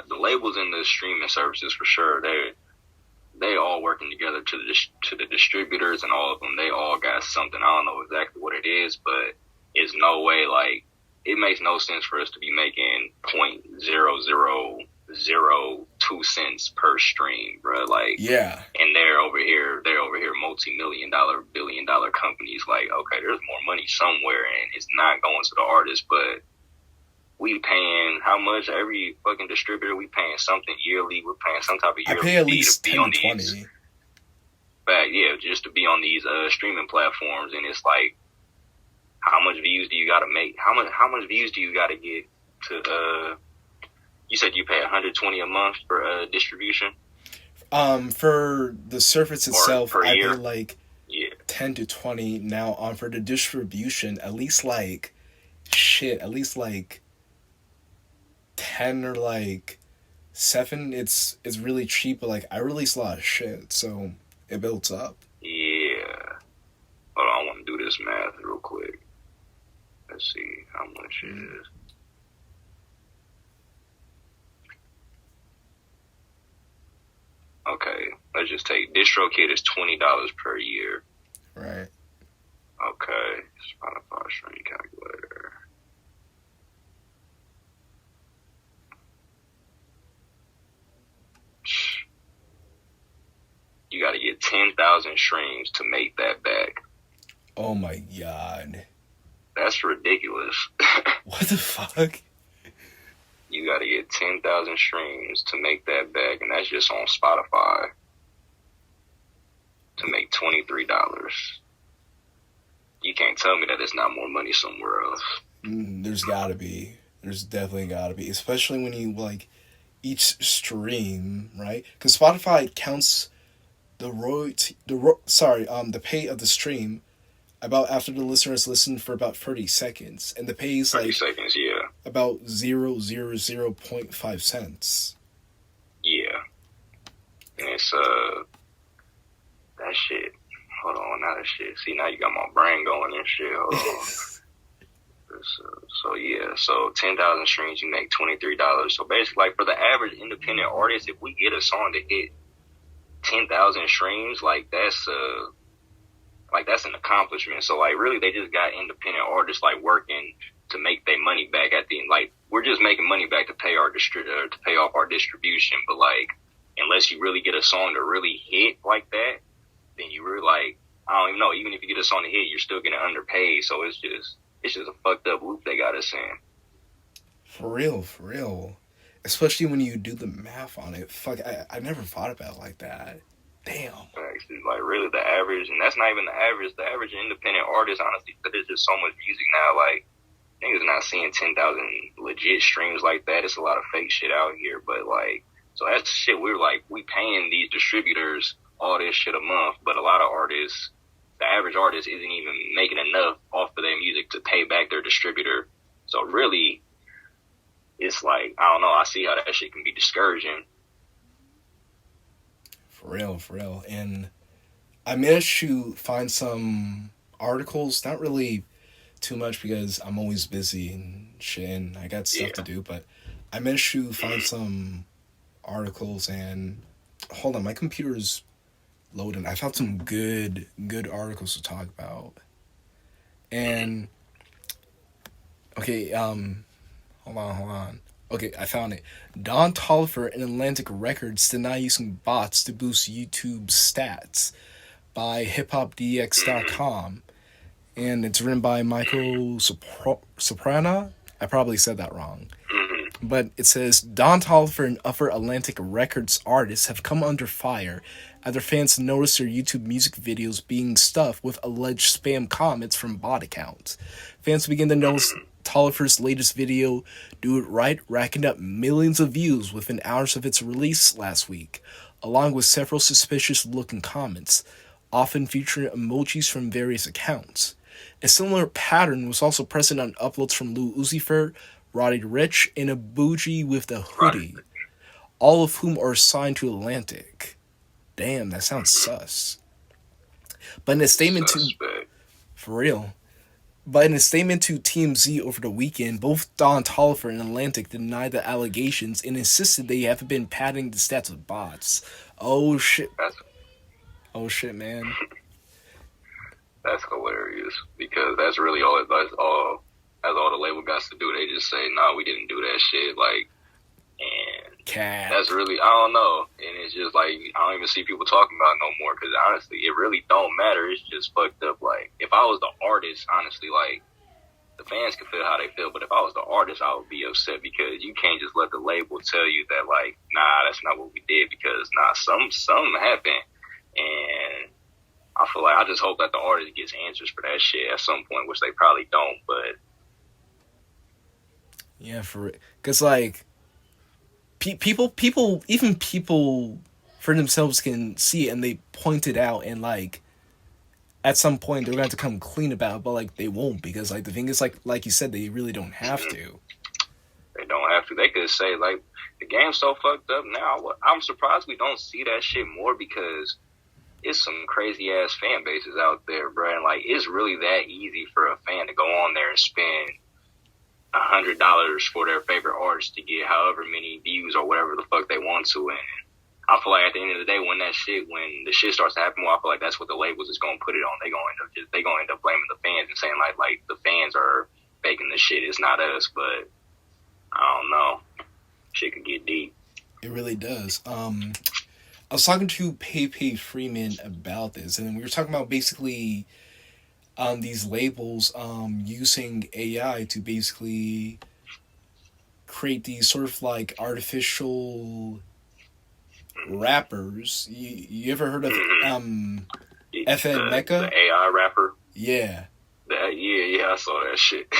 The labels and the streaming services for sure. They all working together to the distributors and all of them. They all got something. I don't know exactly what it is, but it's no way like it makes no sense for us to be making 0.0002 cents per stream, bro. Like, Yeah. and they're over here multi-million-dollar, billion-dollar companies. Like, okay, there's more money somewhere, and it's not going to the artist, but we paying how much every fucking distributor? We paying something yearly. We're paying some type of I yearly pay at fee least to be 10 on to these. 20. Yeah, just to be on these streaming platforms, and it's like, how much views do you got to make? How much views do you got to get to? You said you pay $120 a month for distribution. For the service Or itself, per I year? pay like Yeah, 10 to 20 now. For the distribution, at least like shit, at least like 10 or like 7. It's really cheap, but like I release a lot of shit, so it builds up. yeah. Hold on, I want to do this math real quick. Let's see how much it is. Okay, let's just take DistroKid is $20 per year. Right. Okay, Spotify stream calculator. You got to get 10,000 streams to make that back. Oh my god. That's ridiculous. What the fuck? You got to get 10,000 streams to make that back, and that's just on Spotify. To make $23. You can't tell me that it's not more money somewhere else. There's gotta be. There's definitely gotta be. Especially when you, like, each stream, right? Because Spotify counts the the pay of the stream about after the listeners listen for about 30 seconds. And the pay is, 30 like, seconds, yeah. about 0.005 cents. Yeah. And it's, that shit. Hold on, now that shit. See, now you got my brain going and shit. Hold on. So yeah, so 10,000 streams, you make $23. So basically, like for the average independent artist, if we get a song to hit 10,000 streams, like that's an accomplishment. So like really, they just got independent artists like working to make their money back at the end. Like we're just making money back to pay our to pay off our distribution. But like unless you really get a song to really hit like that, then you really like I don't even know. Even if you get a song to hit, you're still getting underpaid. So it's just a fucked up loop they got us in. For real. Especially when you do the math on it. Fuck, I never thought about it like that. Damn. Actually, like really the average, and that's not even the average. The average independent artist, honestly, because there's just so much music now. Like niggas not seeing 10,000 legit streams like that. It's a lot of fake shit out here. But like, so that's the shit we're like, we paying these distributors all this shit a month, but a lot of artists, the average artist isn't even making enough off of their music to pay back their distributor. So really, it's like, I don't know, I see how that shit can be discouraging. For real. And I managed to find some articles, not really too much because I'm always busy and shit and I got stuff to do, but I managed to find some articles and hold on, my computer's loading. I found some good articles to talk about. And okay, hold on. Okay, I found it. Don Toliver and Atlantic Records deny using bots to boost YouTube stats by hiphopdx.com. And it's written by Michael Soprano. I probably said that wrong. But it says, Don Toliver and other Atlantic Records artists have come under fire after fans noticed their YouTube music videos being stuffed with alleged spam comments from bot accounts. Fans began to notice Toliver's latest video, Do It Right, racking up millions of views within hours of its release last week, along with several suspicious-looking comments, often featuring emojis from various accounts. A similar pattern was also present on uploads from Lil Uzi Vert, Roddy Ricch, and a bougie with the hoodie, all of whom are signed to Atlantic. Damn, that sounds sus. But in a statement to Suspect. for real. But in a statement to TMZ over the weekend, both Don Toliver and Atlantic denied the allegations and insisted they haven't been padding the stats with bots. Oh shit! That's Oh shit, man! that's hilarious because that's really all. That's all the label got to do. They just say, "No, we didn't do that shit." Like, and Cat. that's really, I don't know. And it's just like I don't even see people talking about it no more because honestly, it really don't matter. It's just fucked up. Like, if I was the artist, honestly, like the fans can feel how they feel, but if I was the artist, I would be upset because you can't just let the label tell you that, like, nah, that's not what we did because nah, something happened. And I feel like I just hope that the artist gets answers for that shit at some point, which they probably don't. But Yeah, for because like people, even people for themselves can see it and they point it out and like at some point they're going to have to come clean about it, but like they won't because like the thing is like you said, they really don't have to. they don't have to. They could say like the game's so fucked up now. I'm surprised we don't see that shit more because it's some crazy ass fan bases out there, bro. And like it's really that easy for a fan to go on there and spend $100 for their favorite artist to get however many views or whatever the fuck they want to. And I feel like at the end of the day, when the shit starts to happen, I feel like that's what the labels is gonna put it on. They gonna end up blaming the fans and saying like the fans are faking the shit. It's not us, but I don't know. Shit could get deep. It really does. I was talking to Pay Freeman about this, and we were talking about basically these labels using AI to basically create these sort of like artificial rappers. You ever heard of FN Mecca? The AI rapper. Yeah. Yeah, I saw that shit.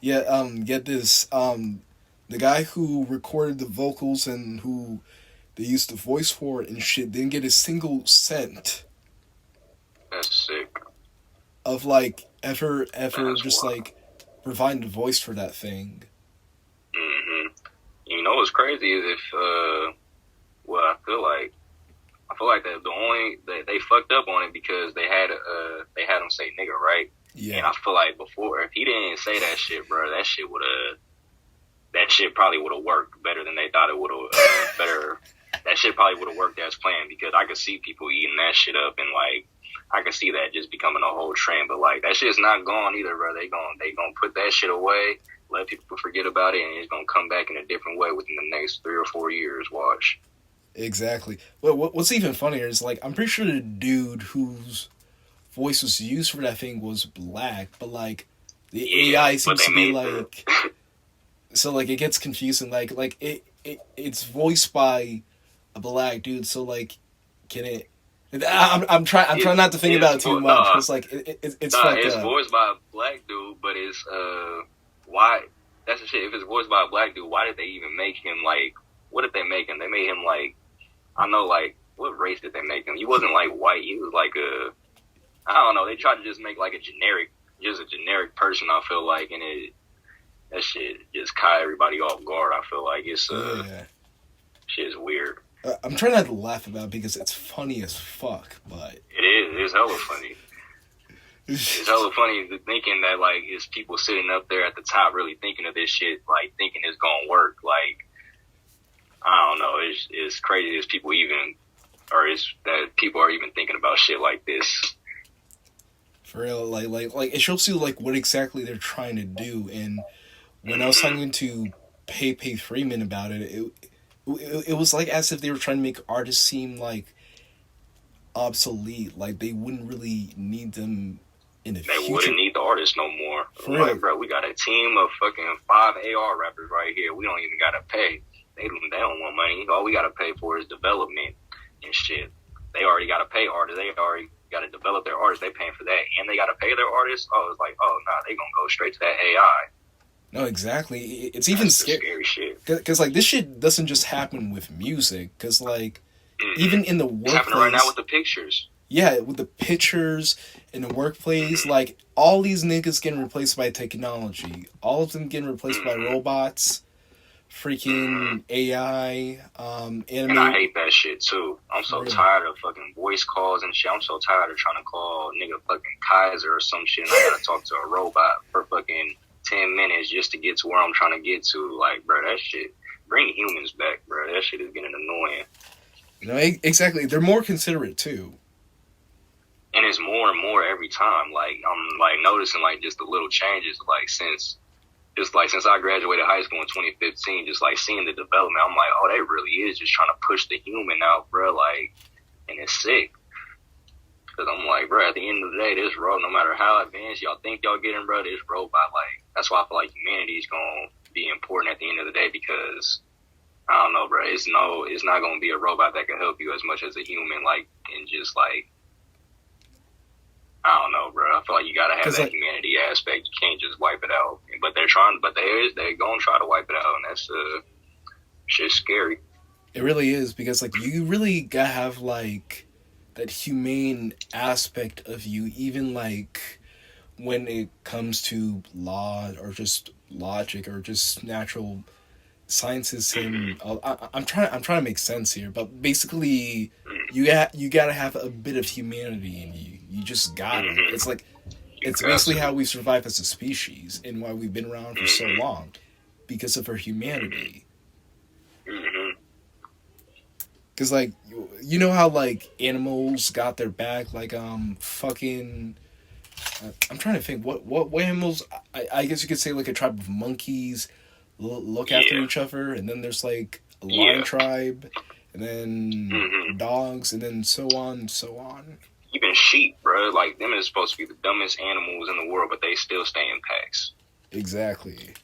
Yeah, get this. The guy who recorded the vocals and who they used the voice for it and shit didn't get a single cent That's sick. of like ever That's just wild. like providing the voice for that thing. Mm-hmm. You know what's crazy is if well, I feel like they fucked up on it because they had him say nigga, right? Yeah. And I feel like before, if he didn't say that shit, bro, that shit probably would have worked better than they thought it would have. Better. That shit probably would have worked as planned because I could see people eating that shit up and like I could see that just becoming a whole trend. But like that shit's not gone either, bro. They gonna put that shit away, let people forget about it, and it's gonna come back in a different way within the next 3 or 4 years. Watch. Exactly. But what's even funnier is like I'm pretty sure the dude whose voice was used for that thing was black, but like the AI seems to be like so like it gets confusing. Like it's voiced by a black dude, so like can it? I'm trying not to think about it too much because like it's fucked it's up. voiced by a black dude, but it's why? That's the shit. If it's voiced by a black dude, why did they even make him like? What did they make him? They made him like I know like what race did they make him? He wasn't like white. He was like I don't know. They tried to just make like a generic person. I feel like, and that shit just caught everybody off guard. I feel like it's shit is weird. I'm trying not to laugh about it because it's funny as fuck, but It is. It's hella funny. It's hella funny thinking that like it's people sitting up there at the top really thinking of this shit, like thinking it's gonna work. Like I don't know. It's crazy as people that people are even thinking about shit like this. for real, like it shows you like what exactly they're trying to do. And when I was talking to Pay Freeman about it was like as if they were trying to make artists seem like obsolete, like they wouldn't really need them in the future. They wouldn't need the artists no more. For like, real. bro, we got a team of fucking 5 AR rappers right here. We don't even gotta pay. They don't want money. All we gotta pay for is development and shit. They already gotta pay artists. They already gotta develop their artists. They paying for that, and they gotta pay their artists. Oh, it's like, oh nah, they gonna go straight to that AI. No, exactly. It's even scary shit. Because like this shit doesn't just happen with music. Because like even in the workplace, it's happening right now with the pictures. Yeah, with the pictures in the workplace, like all these niggas getting replaced by technology. All of them getting replaced by robots. freaking AI, And I anime. hate that shit too. I'm so Really. tired of fucking voice calls and shit. I'm so tired of trying to call nigga fucking Kaiser or some shit and I gotta talk to a robot for fucking 10 minutes just to get to where I'm trying to get to. Like, bro, that shit, bring humans back, bro. That shit is getting annoying. You know, exactly. They're more considerate too. And it's more and more every time. Like, I'm like noticing like just the little changes, like since I graduated high school in 2015, just like seeing the development, I'm like, oh, they really is just trying to push the human out, bro. Like, and it's sick. Cause I'm like, bro, at the end of the day, this road, no matter how advanced y'all think y'all getting, bro, this robot, like, that's why I feel like humanity is gonna be important at the end of the day. Because I don't know, bro, it's not gonna be a robot that can help you as much as a human, like, and just like, I don't know, bro. I feel like you gotta have that humanity aspect. You can't just wipe it out. But they're gonna try to wipe it out, and that's shit's scary. It really is, because like you really gotta have like that humane aspect of you, even like when it comes to law or just logic or just natural sciences. And I'm trying to make sense here, but basically you gotta have a bit of humanity in you. You just got it. It's like it's basically how we survive as a species and why we've been around for so long, because of our humanity. Because like you know how like animals got their back, like fucking. I'm trying to think what animals. I guess you could say like a tribe of monkeys look after each other, and then there's like a lion tribe, and then dogs, and then so on and so on. Even sheep, bro. Like, them is supposed to be the dumbest animals in the world, but they still stay in packs. Exactly.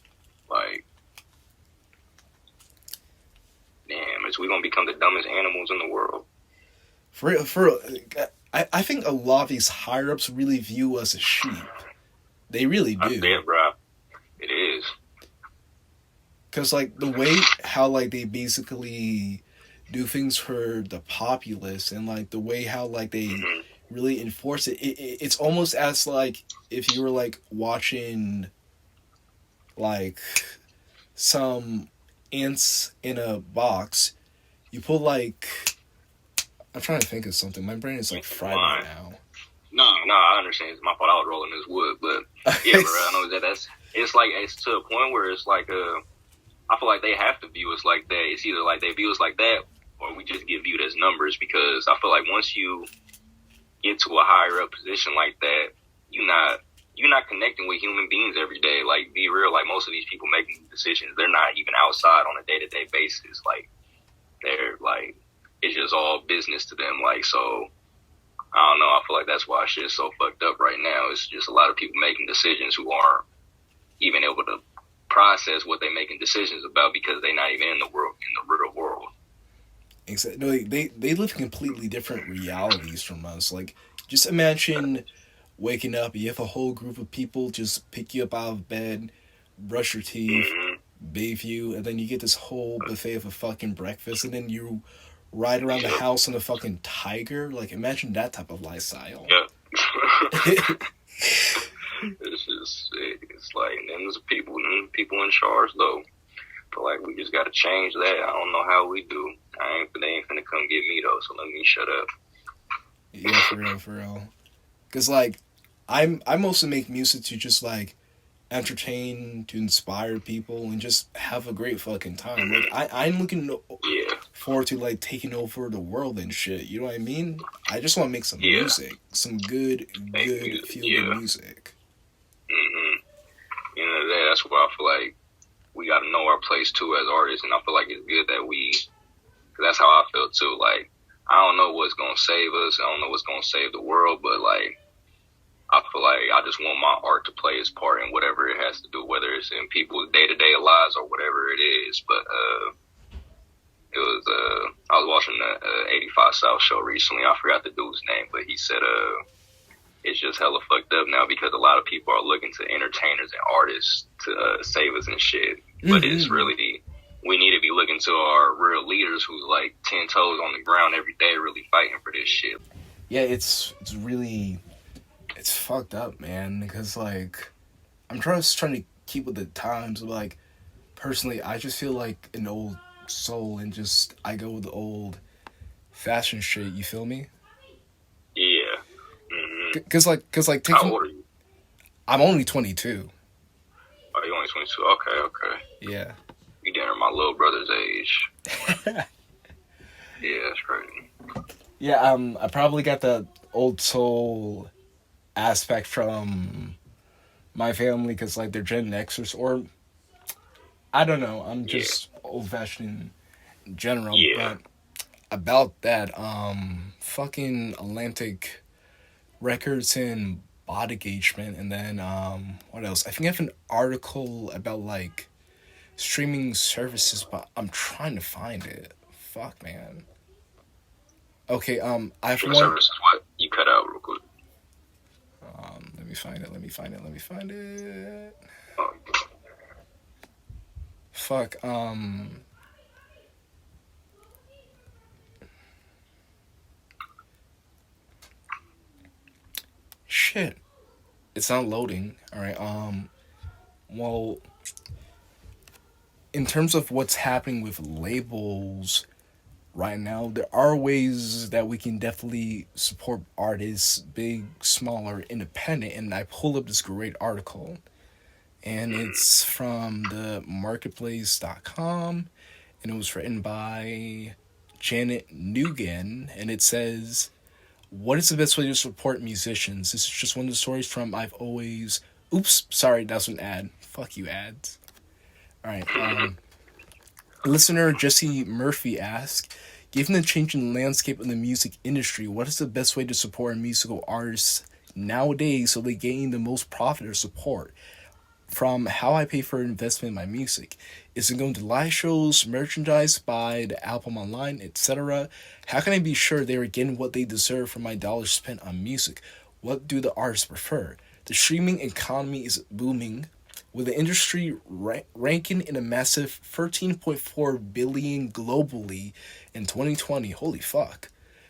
Like, damn, we gonna become the dumbest animals in the world. I think a lot of these higher-ups really view us as sheep. They really do. Yeah, bro. It is. Because, like, the way how, like, they basically do things for the populace, and, like, the way how, like, they really enforce it, it's almost as, like, if you were, like, watching, like, some ants in a box, you put, like... I'm trying to think of something. My brain is, like, fried right now. No, I understand. It's my fault. I was rolling this wood, but, yeah, bro, I know that's... It's, like, it's to a point where it's, like, I feel like they have to view us like that. It's either, like, they view us like that, or we just get viewed as numbers, because I feel like once you get to a higher up position like that, you're not connecting with human beings every day. Like, be real, like, most of these people making decisions, they're not even outside on a day-to-day basis. Like, they're, like, it's just all business to them. Like, so, I don't know, I feel like that's why shit's so fucked up right now. It's just a lot of people making decisions who aren't even able to process what they're making decisions about, because they're not even in the real world. Exactly. No, they live completely different realities from us. Like, just imagine waking up, you have a whole group of people just pick you up out of bed, brush your teeth, bathe you, and then you get this whole buffet of a fucking breakfast, and then you ride around the house on a fucking tiger. Like, imagine that type of lifestyle. Yeah. It's just sick. It's like, them people in charge, though. But, like, we just gotta change that. I don't know how we do. They ain't finna come get me, though, so let me shut up. Yeah, for real. Because, like, I mostly make music to just, like, entertain, to inspire people, and just have a great fucking time. Like, I'm looking forward to, like, taking over the world and shit. You know what I mean? I just want to make some music. Some good feel-good music. You know, that's why I feel like we got to know our place too as artists, and I feel like it's good that cause that's how I feel too. Like, I don't know what's gonna save us, I don't know what's gonna save the world, but like, I feel like I just want my art to play its part in whatever it has to do, whether it's in people's day-to-day lives or whatever it is. But it was I was watching the 85 South show recently. I forgot the dude's name, but he said it's just hella fucked up now, because a lot of people are looking to entertainers and artists to save us and shit. But it's really, we need to be looking to our real leaders who's like 10 toes on the ground every day, really fighting for this shit. Yeah, it's really, it's fucked up, man. Because like, I'm trying to keep with the times. Like, personally, I just feel like an old soul, and just I go with the old fashioned shit. You feel me? Yeah. Mm-hmm. Cause like How taking. old are you? I'm only 22. Oh, you're only 22. Okay. Yeah. You damn my little brother's age. Yeah, that's crazy. Yeah. I probably got the old soul aspect from my family, because like they're Gen Xers, or I don't know. I'm just old fashioned in general. Yeah. But about that, fucking Atlantic Records and bot engagement, and then what else? I think I have an article about like streaming services, but I'm trying to find it. Fuck, man. Okay, I have Streaming one. services, what? You cut out real quick. Let me find it. Oh, Fuck, shit. It's not loading. Alright, well, in terms of what's happening with labels right now, there are ways that we can definitely support artists, big, small, or independent. And I pulled up this great article, and it's from the marketplace.com, and it was written by Janet Nugent, and it says, what is the best way to support musicians? This is just one of the stories from I've always... Oops, sorry, that's an ad. Fuck you, ads. Alright, listener Jesse Murphy asks, given the changing landscape of the music industry, what is the best way to support musical artists nowadays so they gain the most profit or support? From how I pay for investment in my music. Is it going to live shows, merchandise, buy the album online, etc.? How can I be sure they are getting what they deserve for my dollars spent on music? What do the artists prefer? The streaming economy is booming, with the industry ranking in a massive $13.4 billion globally in 2020. Holy fuck.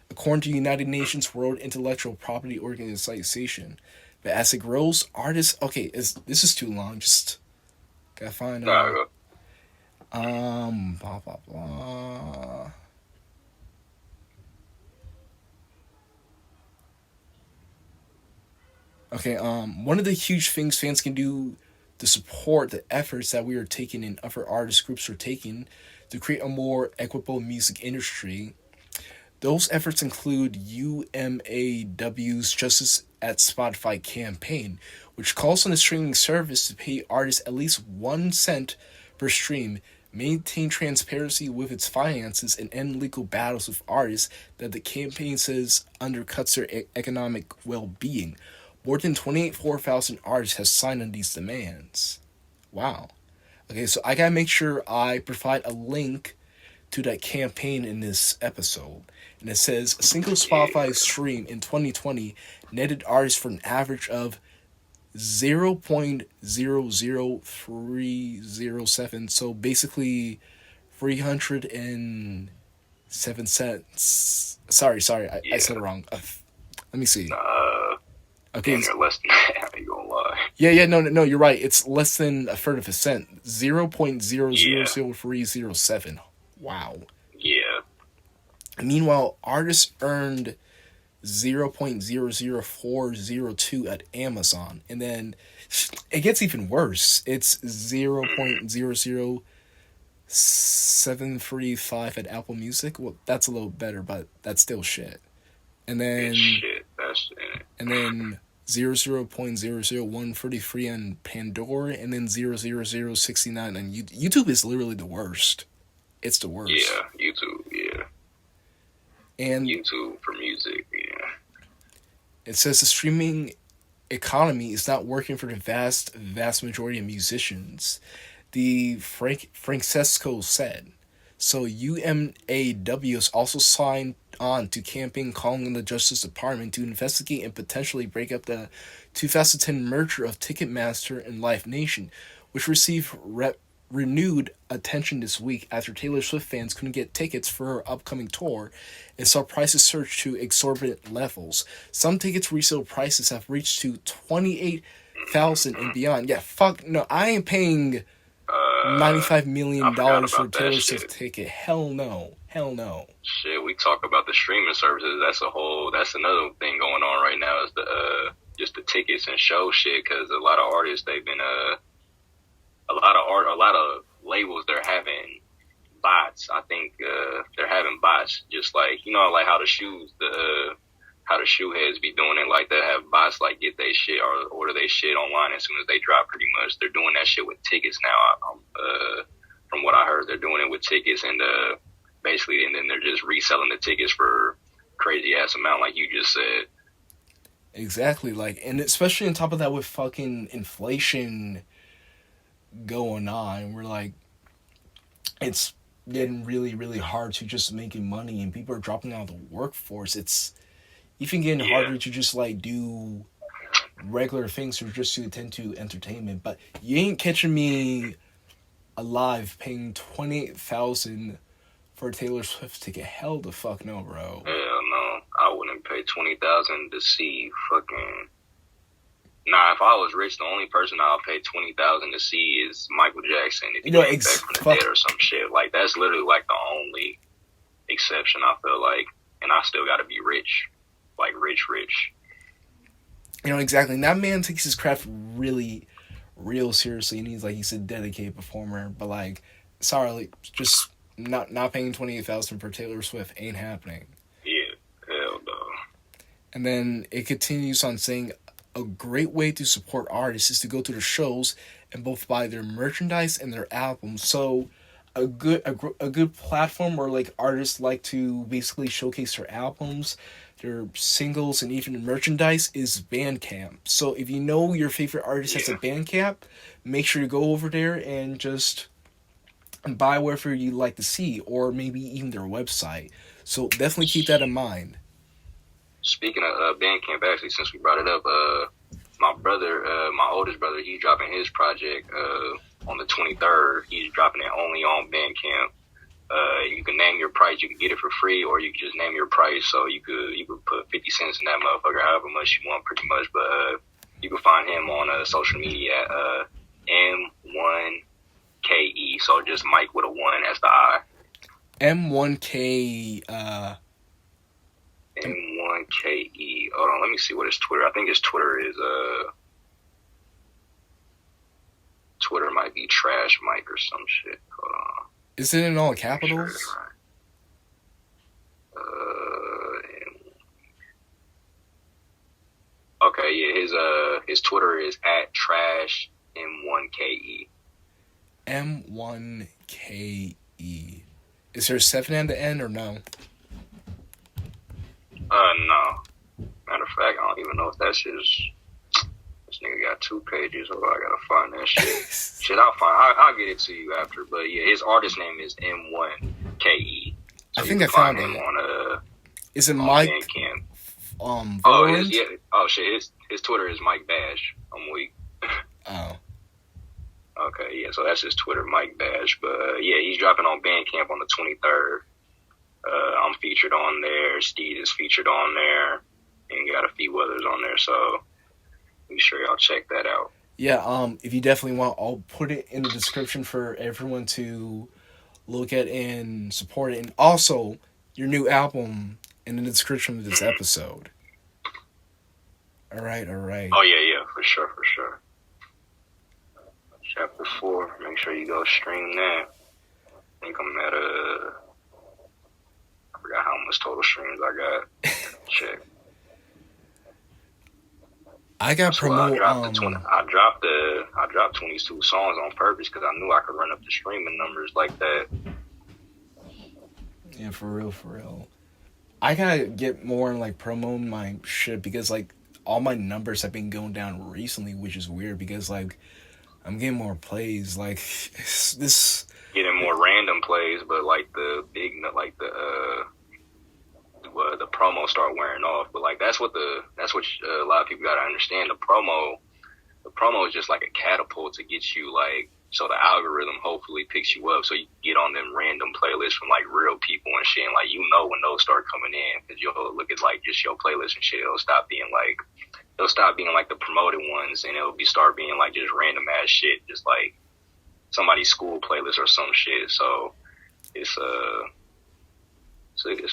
According to United Nations World Intellectual Property Organization. But as it grows, artists... Okay, this is too long. Just gotta find... blah, blah, blah. Okay, one of the huge things fans can do to support the efforts that we are taking and other artist groups are taking to create a more equitable music industry. Those efforts include UMAW's Justice at Spotify campaign, which calls on the streaming service to pay artists at least 1 cent per stream, maintain transparency with its finances, and end legal battles with artists that the campaign says undercuts their economic well-being. More than 24,000 artists have signed on these demands. Wow. Okay, so I gotta make sure I provide a link to that campaign in this episode. And it says, a single Spotify stream in 2020 netted artists for an average of 0.00307. So basically 307 cents. Sorry, I said it wrong. Let me see. Okay. You're less than that, I ain't gonna lie. Yeah, no, you're right. It's less than a third of a cent. 0.00307. Wow. Yeah. Meanwhile, artists earned 0.00402 at Amazon, and then it gets even worse. It's 0.00735 at Apple Music. Well, that's a little better, but that's still shit. And then That's it. And then 0.00133 on Pandora, and then 0.00069 on YouTube. YouTube is literally the worst. It's the worst. Yeah, YouTube, yeah. And YouTube for music, yeah. It says the streaming economy is not working for the vast majority of musicians. The Francesco said. So UMAW has also signed on to campaign calling on the Justice Department to investigate and potentially break up the 2010 merger of Ticketmaster and Live Nation, which received renewed attention this week after Taylor Swift fans couldn't get tickets for her upcoming tour and saw prices surge to exorbitant levels. Some tickets resale prices have reached to $28,000 and beyond. Yeah, fuck no, I ain't paying $95 million I forgot for a about that Taylor shit. Swift ticket. Hell no. Hell no. Shit, we talk about the streaming services. That's another thing going on right now is the just the tickets and show shit, because a lot of artists, they've been a lot of labels, they're having bots. I think they're having bots, just like, you know, like how the shoe heads be doing it, like they have bots like get they shit or order they shit online as soon as they drop. Pretty much they're doing that shit with tickets now. From what I heard, they're doing it with tickets, and basically, and then they're just reselling the tickets for crazy ass amount, like you just said. Exactly, like, and especially on top of that with fucking inflation going on, we're like, it's getting really, really hard to just making money, and people are dropping out of the workforce. It's even getting harder to just like do regular things or just to attend to entertainment. But you ain't catching me alive paying $28,000 for a Taylor Swift ticket. Hell the fuck no, bro. Hell no, I wouldn't pay $20,000 to see fucking. Nah, if I was rich, the only person I'll pay $20,000 to see is Michael Jackson. If he came back from the dead or some shit, like that's literally like the only exception, I feel like. And I still got to be rich, like rich. You know, exactly. And that man takes his craft really, real seriously, and he's like, he's a dedicated performer. But like, sorry, like, just not paying $28,000 for Taylor Swift ain't happening. Yeah, hell no. And then it continues on saying, a great way to support artists is to go to their shows and both buy their merchandise and their albums. So a good platform where like artists like to basically showcase their albums, their singles, and even their merchandise is Bandcamp. So if you know your favorite artist has a Bandcamp, make sure you go over there and just buy whatever you like to see, or maybe even their website. So definitely keep that in mind. Speaking of Bandcamp, actually, since we brought it up, my brother, my oldest brother, he's dropping his project on the 23rd. He's dropping it only on Bandcamp. You can name your price. You can get it for free, or you can just name your price. So you could put 50 cents in that motherfucker, however much you want, pretty much. But you can find him on social media at M1KE. So just Mike with a 1 as the I. M1K. M1KE. Hold on, let me see what his Twitter. I think his Twitter is Twitter might be Trash Mike or some shit. Hold on. Is it in all capitals? Sure, right. Okay, yeah, his Twitter is at Trash M1KE. M1KE. Is there a 7 at the end or no? No. Matter of fact, I don't even know if that's his. This nigga got 2 pages, so I gotta find that shit. Shit, I'll get it to you after. But yeah, his artist name is M1KE. So I think I found him on Is it Mike? Bandcamp. Valorant? Oh shit, his Twitter is Mike Badge. I'm weak. Oh. Okay, yeah, so that's his Twitter, Mike Badge. But yeah, he's dropping on Bandcamp on the 23rd. I'm featured on there. Steez is featured on there, and got a few others on there. So be sure y'all check that out. Yeah, if you definitely want, I'll put it in the description for everyone to look at and support it. And also, your new album in the description of this episode. All right. Oh, yeah, for sure. Chapter 4, make sure you go stream that. I think I'm at I forgot how much total streams I got. Check. I got promote. I dropped 22 songs on purpose because I knew I could run up the streaming numbers like that. Yeah, for real. I gotta get more like promoting my shit because like all my numbers have been going down recently, which is weird because like I'm getting more plays. Like this getting more random plays, but like the promo start wearing off. But like that's what a lot of people gotta understand. The promo is just like a catapult to get you like, so the algorithm hopefully picks you up so you get on them random playlists from like real people and shit. And like, you know, when those start coming in, because you'll look at like just your playlist and shit, they'll stop being like the promoted ones, and it'll start being like just random ass shit, just like somebody's school playlist or some shit. So it's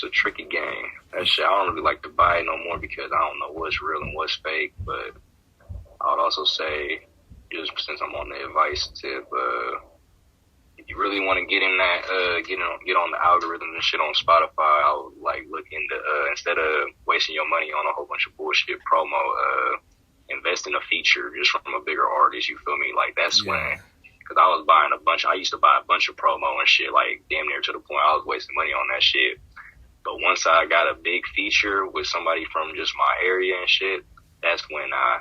a tricky game. That shit, I don't really like to buy it no more because I don't know what's real and what's fake. But I would also say, just since I'm on the advice tip, if you really want to get in that, get on the algorithm and shit on Spotify, I would like look into instead of wasting your money on a whole bunch of bullshit promo, invest in a feature just from a bigger artist. You feel me? Like that's when. Because I used to buy a bunch of promo and shit, like damn near to the point I was wasting money on that shit. But once I got a big feature with somebody from just my area and shit, that's when I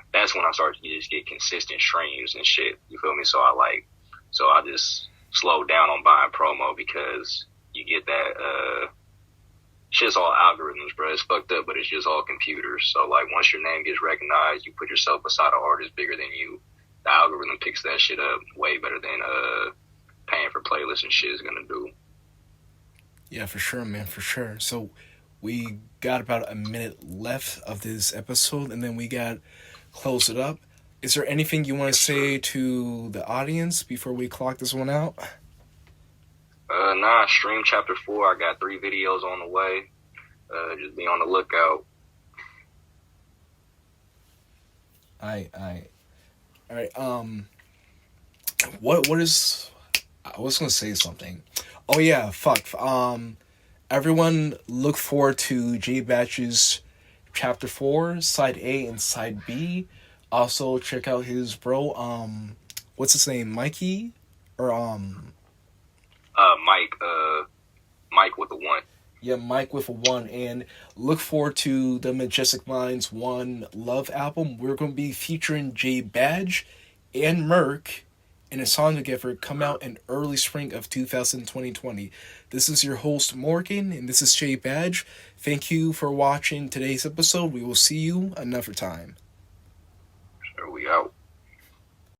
started to just get consistent streams and shit. You feel me? So I just slowed down on buying promo because you get that, shit's all algorithms, bro. It's fucked up, but it's just all computers. So like once your name gets recognized, you put yourself beside an artist bigger than you, the algorithm picks that shit up way better than paying for playlists and shit is gonna do. Yeah, for sure, man, for sure. So we got about a minute left of this episode, and then we got close it up. Is there anything you want to say to the audience before we clock this one out? Nah, stream chapter 4. I got 3 videos on the way. Just be on the lookout. All right. What is? I was gonna say something. Oh yeah, fuck. Everyone look forward to JBadge's chapter 4, side A and side B. Also check out his bro. What's his name? Mikey, or Mike. Mike with a 1. Yeah, Mike with a 1. And look forward to the Maje tic Mindz One Love album. We're going to be featuring JBadge and Merc in a song together come out in early spring of 2020. This is your host, Morgan, and this is JBadge. Thank you for watching today's episode. We will see you another time. Sure, we out.